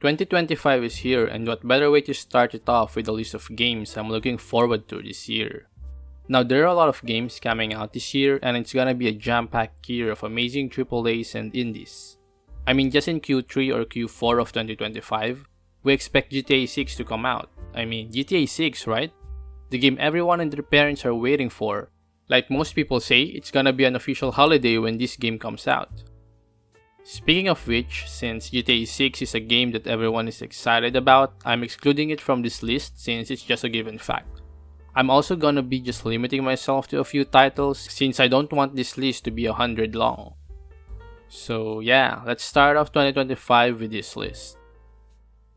2025 is here, and what better way to start it off with a list of games I'm looking forward to this year. Now, there are a lot of games coming out this year, and it's gonna be a jam-packed year of amazing AAAs and indies. I mean, just in Q3 or Q4 of 2025, we expect GTA 6 to come out. I mean, GTA 6, right? The game everyone and their parents are waiting for. Like most people say, it's gonna be an official holiday when this game comes out. Speaking of which, since GTA 6 is a game that everyone is excited about, I'm excluding it from this list since it's just a given fact. I'm also gonna be just limiting myself to a few titles since I don't want this list to be 100 long. So yeah, let's start off 2025 with this list.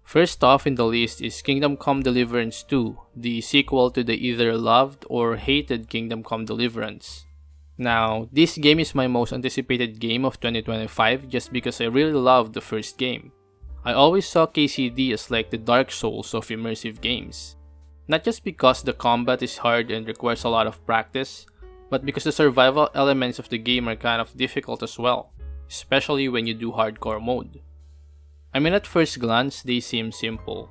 First off in the list is Kingdom Come Deliverance 2, the sequel to the either loved or hated Kingdom Come Deliverance. Now, this game is my most anticipated game of 2025 just because I really loved the first game. I always saw KCD as like the Dark Souls of immersive games. Not just because the combat is hard and requires a lot of practice, but because the survival elements of the game are kind of difficult as well, especially when you do hardcore mode. I mean, at first glance, they seem simple.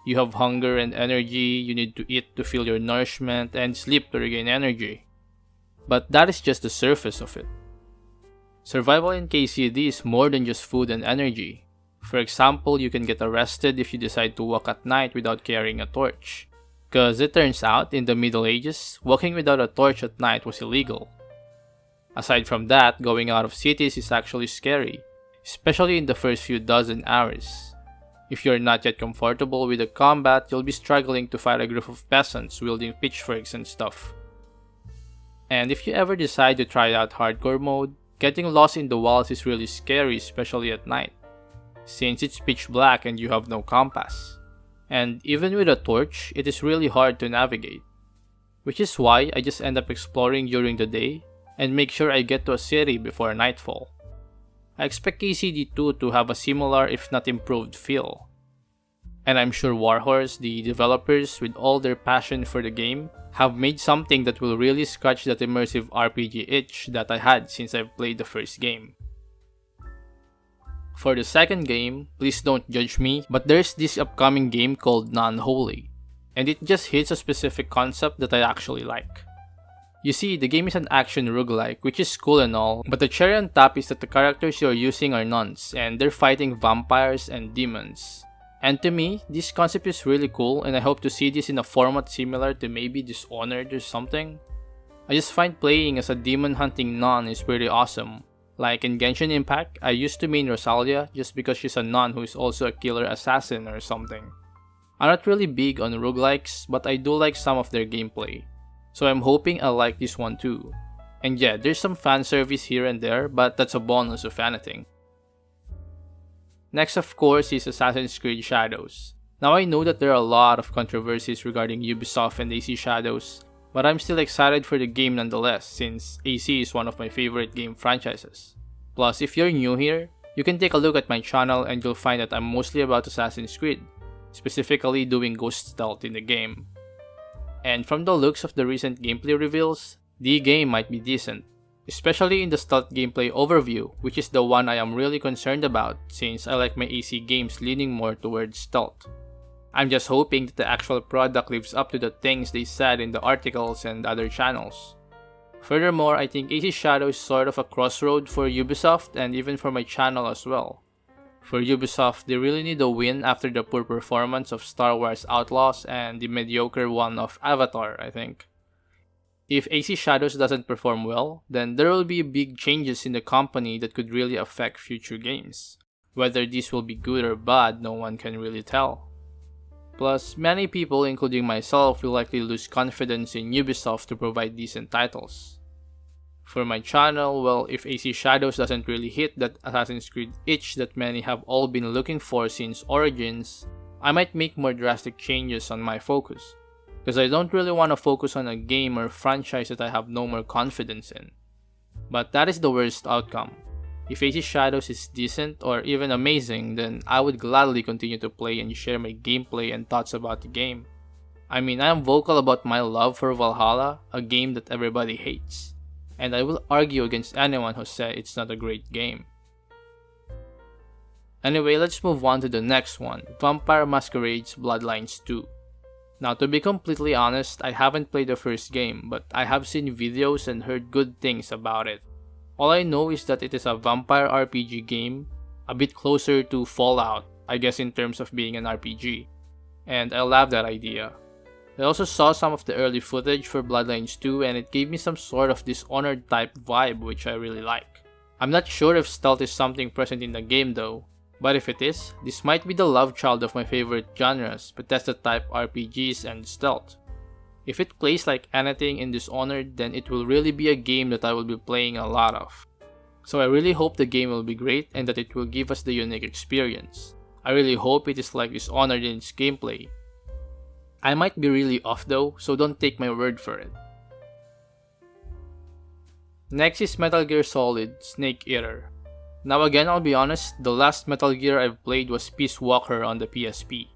You have hunger and energy, you need to eat to feel your nourishment, and sleep to regain energy. But that is just the surface of it. Survival in KCD is more than just food and energy. For example, you can get arrested if you decide to walk at night without carrying a torch. Cause it turns out, in the Middle Ages, walking without a torch at night was illegal. Aside from that, going out of cities is actually scary, especially in the first few dozen hours. If you're not yet comfortable with the combat, you'll be struggling to fight a group of peasants wielding pitchforks and stuff. And if you ever decide to try out hardcore mode, getting lost in the walls is really scary, especially at night, since it's pitch black and you have no compass. And even with a torch, it is really hard to navigate. Which is why I just end up exploring during the day and make sure I get to a city before nightfall. I expect KCD2 to have a similar if not improved feel. And I'm sure Warhorse, the developers, with all their passion for the game, have made something that will really scratch that immersive RPG itch that I had since I've played the first game. For the second game, please don't judge me, but there's this upcoming game called Nunholy, and it just hits a specific concept that I actually like. You see, the game is an action roguelike, which is cool and all, but the cherry on top is that the characters you're using are nuns, and they're fighting vampires and demons. And to me, this concept is really cool, and I hope to see this in a format similar to maybe Dishonored or something. I just find playing as a demon hunting nun is pretty awesome. Like in Genshin Impact, I used to main Rosalia just because she's a nun who is also a killer assassin or something. I'm not really big on roguelikes, but I do like some of their gameplay. So I'm hoping I'll like this one too. And yeah, there's some fan service here and there, but that's a bonus if anything. Next of course is Assassin's Creed Shadows. Now I know that there are a lot of controversies regarding Ubisoft and AC Shadows, but I'm still excited for the game nonetheless since AC is one of my favorite game franchises. Plus, if you're new here, you can take a look at my channel and you'll find that I'm mostly about Assassin's Creed, specifically doing ghost stealth in the game. And from the looks of the recent gameplay reveals, the game might be decent, especially in the stealth gameplay overview, which is the one I am really concerned about since I like my AC games leaning more towards stealth. I'm just hoping that the actual product lives up to the things they said in the articles and other channels. Furthermore, I think AC Shadow is sort of a crossroad for Ubisoft and even for my channel as well. For Ubisoft, they really need a win after the poor performance of Star Wars Outlaws and the mediocre one of Avatar, I think. If AC Shadows doesn't perform well, then there will be big changes in the company that could really affect future games. Whether this will be good or bad, no one can really tell. Plus, many people, including myself, will likely lose confidence in Ubisoft to provide decent titles. For my channel, well, if AC Shadows doesn't really hit that Assassin's Creed itch that many have all been looking for since Origins, I might make more drastic changes on my focus, because I don't really want to focus on a game or franchise that I have no more confidence in. But that is the worst outcome. If AC Shadows is decent or even amazing, then I would gladly continue to play and share my gameplay and thoughts about the game. I mean, I am vocal about my love for Valhalla, a game that everybody hates, and I will argue against anyone who says it's not a great game. Anyway, let's move on to the next one, Vampire Masquerade's Bloodlines 2. Now, to be completely honest, I haven't played the first game, but I have seen videos and heard good things about it. All I know is that it is a vampire RPG game, a bit closer to Fallout, I guess in terms of being an RPG. And I love that idea. I also saw some of the early footage for Bloodlines 2 and it gave me some sort of Dishonored type vibe which I really like. I'm not sure if stealth is something present in the game though, but if it is, this might be the love child of my favorite genres, Bethesda type RPGs and stealth. If it plays like anything in Dishonored, then it will really be a game that I will be playing a lot of. So I really hope the game will be great and that it will give us the unique experience. I really hope it is like Dishonored in its gameplay. I might be really off though, so don't take my word for it. Next is Metal Gear Solid Snake Eater. Now again, I'll be honest, the last Metal Gear I've played was Peace Walker on the PSP.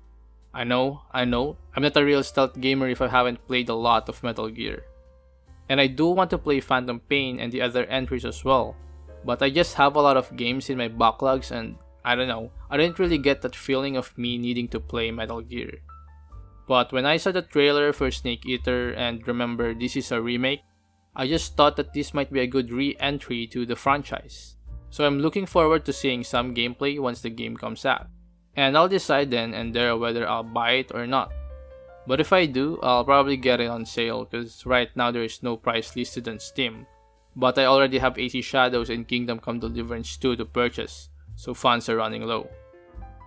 I know, I'm not a real stealth gamer if I haven't played a lot of Metal Gear. And I do want to play Phantom Pain and the other entries as well, but I just have a lot of games in my backlogs and I don't know, I didn't really get that feeling of me needing to play Metal Gear. But when I saw the trailer for Snake Eater and remember this is a remake, I just thought that this might be a good re-entry to the franchise. So I'm looking forward to seeing some gameplay once the game comes out. And I'll decide then and there whether I'll buy it or not. But if I do, I'll probably get it on sale cause right now there is no price listed on Steam. But I already have AC Shadows and Kingdom Come Deliverance 2 to purchase, so funds are running low.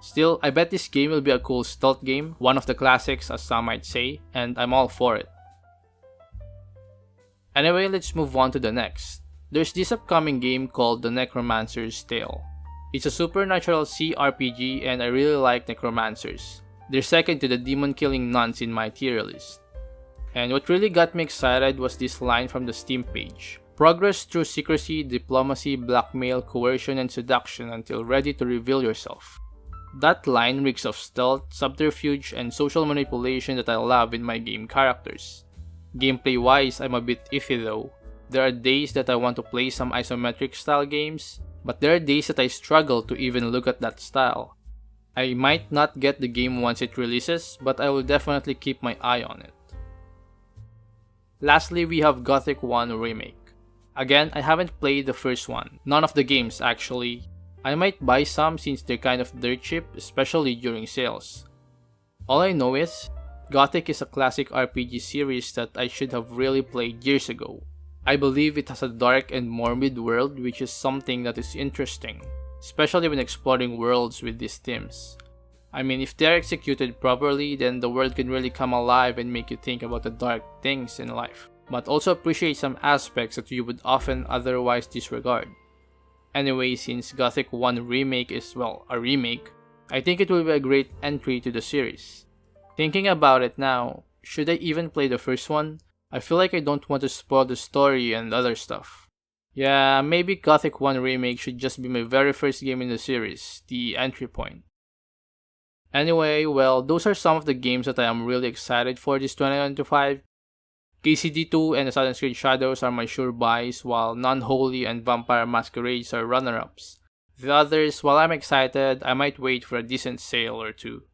Still, I bet this game will be a cool stealth game, one of the classics as some might say, and I'm all for it. Anyway, let's move on to the next. There's this upcoming game called The Necromancer's Tale. It's a supernatural CRPG and I really like Necromancers. They're second to the demon-killing nuns in my tier list. And what really got me excited was this line from the Steam page. Progress through secrecy, diplomacy, blackmail, coercion, and seduction until ready to reveal yourself. That line reeks of stealth, subterfuge, and social manipulation that I love in my game characters. Gameplay wise, I'm a bit iffy though. There are days that I want to play some isometric style games, but there are days that I struggle to even look at that style. I might not get the game once it releases, but I will definitely keep my eye on it. Lastly, we have Gothic 1 Remake. Again, I haven't played the first one, none of the games actually. I might buy some since they're kind of dirt cheap, especially during sales. All I know is, Gothic is a classic RPG series that I should have really played years ago. I believe it has a dark and morbid world which is something that is interesting, especially when exploring worlds with these themes. I mean, if they're executed properly, then the world can really come alive and make you think about the dark things in life, but also appreciate some aspects that you would often otherwise disregard. Anyway, since Gothic 1 Remake is, well, a remake, I think it will be a great entry to the series. Thinking about it now, should I even play the first one? I feel like I don't want to spoil the story and other stuff. Yeah, maybe Gothic 1 Remake should just be my very first game in the series, the entry point. Anyway, well, those are some of the games that I am really excited for this 2025. KCD2 and Assassin's Creed Shadows are my sure buys, while Nunholy and Vampire Masquerades are runner-ups. The others, while I'm excited, I might wait for a decent sale or two.